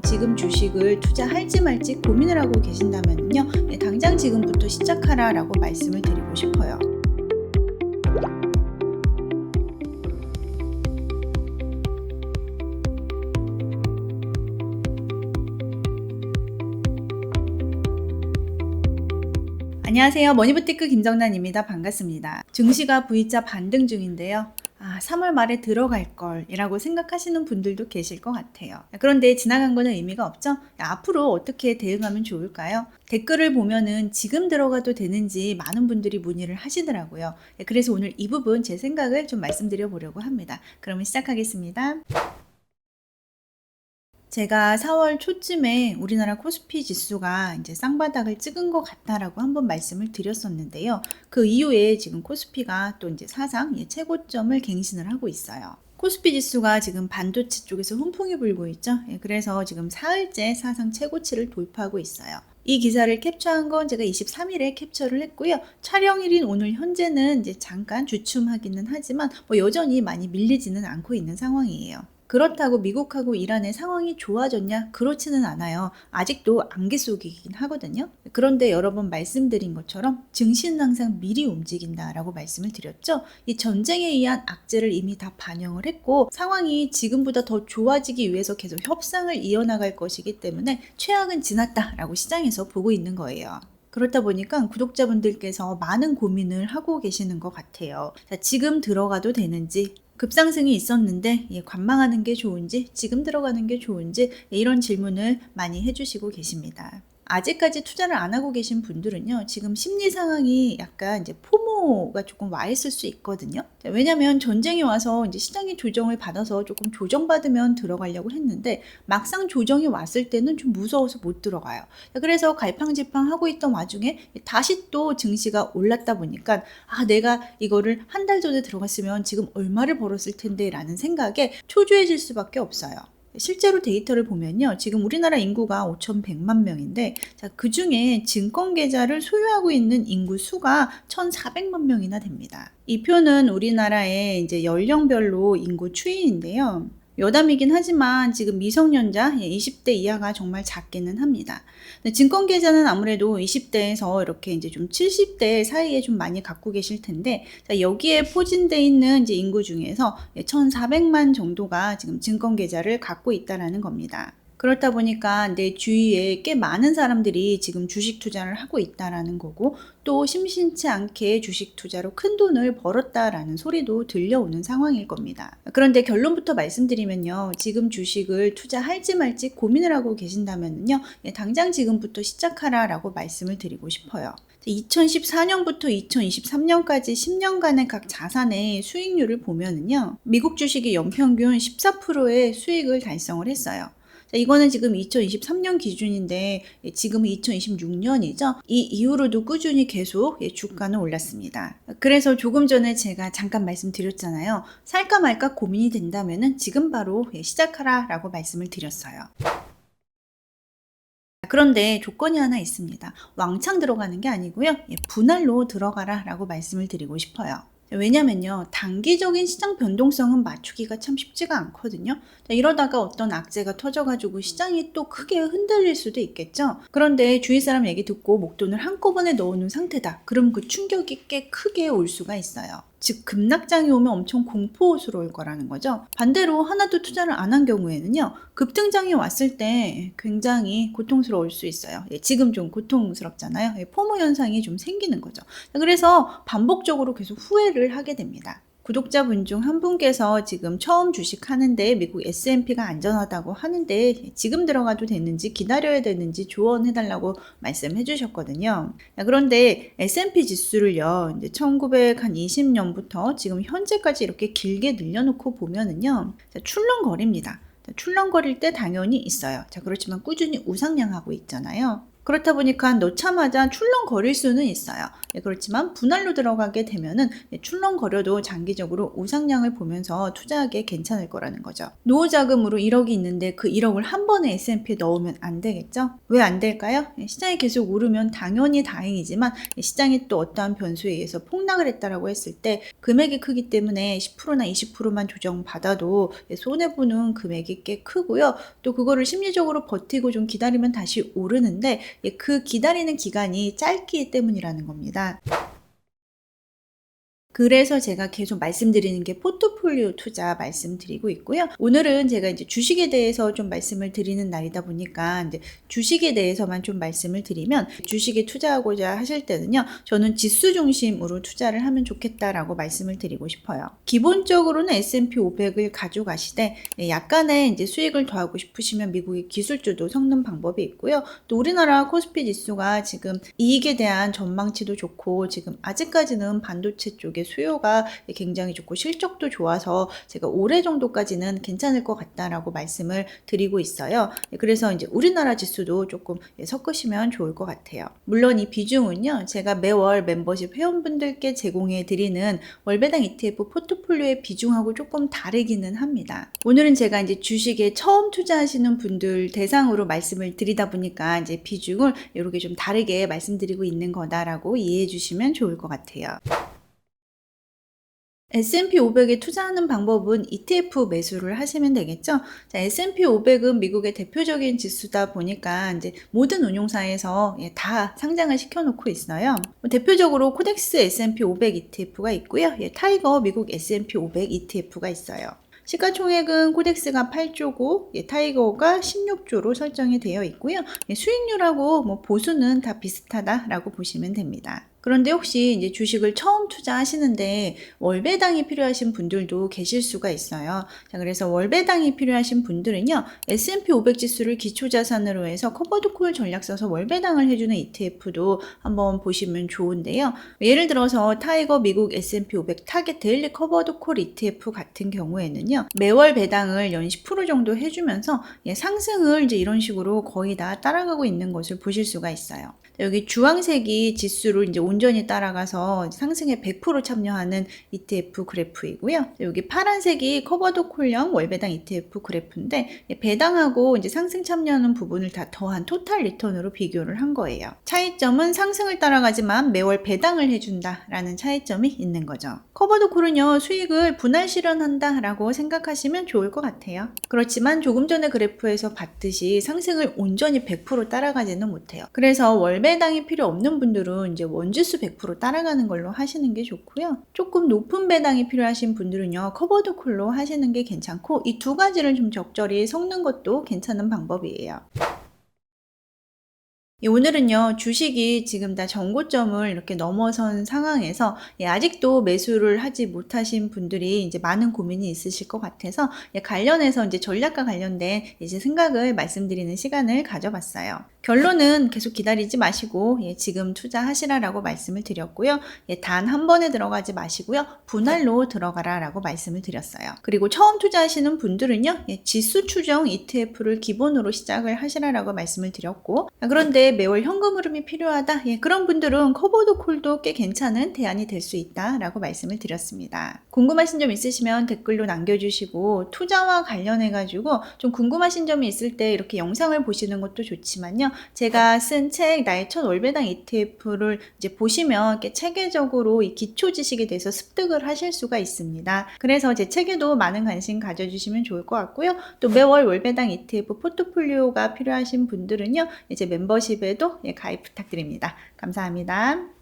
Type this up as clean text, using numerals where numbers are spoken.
지금 주식을 투자할지 말지 고민을 하고 계신다면요, 당장 지금부터 시작하라라고 말씀을 드리고 싶어요. 안녕하세요. 머니부티크 김정란입니다. 반갑습니다. 증시가 V자 반등 중인데요. 3월 말에 들어갈 걸 이라고 생각하시는 분들도 계실 것 같아요. 그런데 지나간 거는 의미가 없죠? 앞으로 어떻게 대응하면 좋을까요? 댓글을 보면은 지금 들어가도 되는지 많은 분들이 문의를 하시더라고요. 그래서 오늘 이 부분 제 생각을 좀 말씀드려 보려고 합니다. 그러면 시작하겠습니다. 제가 4월 초쯤에 우리나라 코스피 지수가 이제 쌍바닥을 찍은 것 같다라고 한번 말씀을 드렸었는데요. 그 이후에 지금 코스피가 또 이제 사상 최고점을 갱신을 하고 있어요. 코스피 지수가 지금 반도체 쪽에서 훈풍이 불고 있죠. 그래서 지금 사흘째 사상 최고치를 돌파하고 있어요. 이 기사를 캡처한 건 제가 23일에 캡처를 했고요. 촬영일인 오늘 현재는 이제 잠깐 주춤하기는 하지만 여전히 많이 밀리지는 않고 있는 상황이에요. 그렇다고 미국하고 이란의 상황이 좋아졌냐? 그렇지는 않아요. 아직도 안개 속이긴 하거든요. 그런데 여러 번 말씀드린 것처럼 증시는 항상 미리 움직인다라고 말씀을 드렸죠. 이 전쟁에 의한 악재를 이미 다 반영을 했고 상황이 지금보다 더 좋아지기 위해서 계속 협상을 이어나갈 것이기 때문에 최악은 지났다라고 시장에서 보고 있는 거예요. 그렇다 보니까 구독자분들께서 많은 고민을 하고 계시는 것 같아요. 자, 지금 들어가도 되는지, 급상승이 있었는데 관망하는 게 좋은지, 지금 들어가는 게 좋은지 이런 질문을 많이 해주시고 계십니다. 아직까지 투자를 안 하고 계신 분들은요, 지금 심리 상황이 약간 이제 포모가 조금 와 있을 수 있거든요. 왜냐면 전쟁이 와서 이제 시장이 조정을 받아서 조금 조정받으면 들어가려고 했는데 막상 조정이 왔을 때는 좀 무서워서 못 들어가요. 그래서 갈팡질팡 하고 있던 와중에 다시 또 증시가 올랐다 보니까 내가 이거를 한 달 전에 들어갔으면 지금 얼마를 벌었을 텐데 라는 생각에 초조해질 수밖에 없어요. 실제로 데이터를 보면요, 지금 우리나라 인구가 5,100만 명인데, 그 중에 증권 계좌를 소유하고 있는 인구 수가 1,400만 명이나 됩니다. 이 표는 우리나라의 이제 연령별로 인구 추이인데요. 여담이긴 하지만 지금 미성년자 20대 이하가 정말 작기는 합니다. 증권 계좌는 아무래도 20대에서 이렇게 이제 좀 70대 사이에 좀 많이 갖고 계실 텐데, 여기에 포진되어 있는 이제 인구 중에서 1,400만 정도가 지금 증권 계좌를 갖고 있다라는 겁니다. 그렇다 보니까 내 주위에 꽤 많은 사람들이 지금 주식 투자를 하고 있다라는 거고, 또 심심치 않게 주식 투자로 큰 돈을 벌었다라는 소리도 들려오는 상황일 겁니다. 그런데 결론부터 말씀드리면요, 지금 주식을 투자할지 말지 고민을 하고 계신다면요, 당장 지금부터 시작하라라고 말씀을 드리고 싶어요. 2014년부터 2023년까지 10년간의 각 자산의 수익률을 보면은요, 미국 주식이 연평균 14%의 수익을 달성을 했어요. 이거는 지금 2023년 기준인데 지금은 2026년이죠. 이 이후로도 꾸준히 계속 주가는 올랐습니다. 그래서 조금 전에 제가 잠깐 말씀드렸잖아요. 살까 말까 고민이 된다면 지금 바로 시작하라 라고 말씀을 드렸어요. 그런데 조건이 하나 있습니다. 왕창 들어가는 게 아니고요, 분할로 들어가라 라고 말씀을 드리고 싶어요. 왜냐면요, 단기적인 시장 변동성은 맞추기가 참 쉽지가 않거든요. 이러다가 어떤 악재가 터져가지고 시장이 또 크게 흔들릴 수도 있겠죠. 그런데 주위 사람 얘기 듣고 목돈을 한꺼번에 넣어놓은 상태다. 그럼 그 충격이 꽤 크게 올 수가 있어요. 즉 급락장이 오면 엄청 공포스러울 거라는 거죠. 반대로 하나도 투자를 안 한 경우에는요, 급등장이 왔을 때 굉장히 고통스러울 수 있어요. 지금 좀 고통스럽잖아요. 포모 현상이 좀 생기는 거죠. 그래서 반복적으로 계속 후회를 하게 됩니다. 구독자분 중 한 분께서 지금 처음 주식하는데 미국 S&P가 안전하다고 하는데 지금 들어가도 되는지 기다려야 되는지 조언해달라고 말씀해 주셨거든요. 그런데 S&P 지수를요, 이제 1920년부터 지금 현재까지 이렇게 길게 늘려놓고 보면은요, 출렁거립니다. 출렁거릴 때 당연히 있어요. 그렇지만 꾸준히 우상향하고 있잖아요. 그렇다 보니까 넣자마자 출렁거릴 수는 있어요. 그렇지만 분할로 들어가게 되면은 출렁거려도 장기적으로 우상향을 보면서 투자하기에 괜찮을 거라는 거죠. 노후 자금으로 1억이 있는데 그 1억을 한 번에 S&P에 넣으면 안 되겠죠? 왜 안 될까요? 시장이 계속 오르면 당연히 다행이지만 시장이 또 어떠한 변수에 의해서 폭락을 했다라고 했을 때 금액이 크기 때문에 10%나 20%만 조정받아도 손해보는 금액이 꽤 크고요. 또 그거를 심리적으로 버티고 좀 기다리면 다시 오르는데 그 기다리는 기간이 짧기 때문이라는 겁니다. 그래서 제가 계속 말씀드리는 게 포트폴리오 투자 말씀드리고 있고요. 오늘은 제가 이제 주식에 대해서 좀 말씀을 드리는 날이다 보니까 이제 주식에 대해서만 좀 말씀을 드리면, 주식에 투자하고자 하실 때는요, 저는 지수 중심으로 투자를 하면 좋겠다라고 말씀을 드리고 싶어요. 기본적으로는 S&P 500을 가져가시되 약간의 이제 수익을 더하고 싶으시면 미국의 기술주도 섞는 방법이 있고요. 또 우리나라 코스피 지수가 지금 이익에 대한 전망치도 좋고 지금 아직까지는 반도체 쪽에 수요가 굉장히 좋고 실적도 좋아서 제가 올해 정도까지는 괜찮을 것 같다라고 말씀을 드리고 있어요. 그래서 이제 우리나라 지수도 조금 섞으시면 좋을 것 같아요. 물론 이 비중은요, 제가 매월 멤버십 회원분들께 제공해 드리는 월배당 ETF 포트폴리오의 비중하고 조금 다르기는 합니다. 오늘은 제가 이제 주식에 처음 투자하시는 분들 대상으로 말씀을 드리다 보니까 이제 비중을 이렇게 좀 다르게 말씀드리고 있는 거다라고 이해해 주시면 좋을 것 같아요. S&P 500에 투자하는 방법은 ETF 매수를 하시면 되겠죠. 자, S&P 500은 미국의 대표적인 지수다 보니까 이제 모든 운용사에서 다 상장을 시켜놓고 있어요. 대표적으로 코덱스 S&P 500 ETF가 있고요. 타이거 미국 S&P 500 ETF가 있어요. 시가총액은 코덱스가 8조고 타이거가 16조로 설정이 되어 있고요. 수익률하고 보수는 다 비슷하다라고 보시면 됩니다. 그런데 혹시 이제 주식을 처음 투자하시는데 월배당이 필요하신 분들도 계실 수가 있어요. 자, 그래서 월배당이 필요하신 분들은요, S&P 500 지수를 기초자산으로 해서 커버드콜 전략 써서 월배당을 해주는 ETF도 한번 보시면 좋은데요. 예를 들어서 타이거 미국 S&P 500 타겟 데일리 커버드콜 ETF 같은 경우에는요, 매월 배당을 연 10% 정도 해주면서 상승을 이제 이런 식으로 거의 다 따라가고 있는 것을 보실 수가 있어요. 여기 주황색이 지수를 이제 온전히 따라가서 상승에 100% 참여하는 ETF 그래프이고요. 여기 파란색이 커버드 콜형 월배당 ETF 그래프인데 배당하고 이제 상승 참여하는 부분을 다 더한 토탈 리턴으로 비교를 한 거예요. 차이점은 상승을 따라가지만 매월 배당을 해준다라는 차이점이 있는 거죠. 커버드 콜은요, 수익을 분할 실현한다라고 생각하시면 좋을 것 같아요. 그렇지만 조금 전에 그래프에서 봤듯이 상승을 온전히 100% 따라가지는 못해요. 그래서 월배당이 필요 없는 분들은 이제 원지수 100% 따라가는 걸로 하시는 게 좋고요. 조금 높은 배당이 필요하신 분들은요, 커버드 콜로 하시는 게 괜찮고, 이 두 가지를 좀 적절히 섞는 것도 괜찮은 방법이에요. 오늘은요, 주식이 지금 다 정고점을 이렇게 넘어선 상황에서 아직도 매수를 하지 못하신 분들이 이제 많은 고민이 있으실 것 같아서 관련해서 이제 전략과 관련된 이제 생각을 말씀드리는 시간을 가져봤어요. 결론은 계속 기다리지 마시고 지금 투자하시라라고 말씀을 드렸고요. 단 한 번에 들어가지 마시고요. 분할로 들어가라라고 말씀을 드렸어요. 그리고 처음 투자하시는 분들은요, 지수 추정 ETF를 기본으로 시작을 하시라라고 말씀을 드렸고, 그런데 매월 현금 흐름이 필요하다. 그런 분들은 커버드 콜도 꽤 괜찮은 대안이 될 수 있다라고 말씀을 드렸습니다. 궁금하신 점 있으시면 댓글로 남겨주시고, 투자와 관련해가지고 좀 궁금하신 점이 있을 때 이렇게 영상을 보시는 것도 좋지만요. 제가 쓴 책 나의 첫 월배당 ETF를 이제 보시면 꽤 체계적으로 이 기초 지식에 대해서 습득을 하실 수가 있습니다. 그래서 제 책에도 많은 관심 가져주시면 좋을 것 같고요. 또 매월 월배당 ETF 포트폴리오가 필요하신 분들은요, 이제 멤버십에도 가입 부탁드립니다. 감사합니다.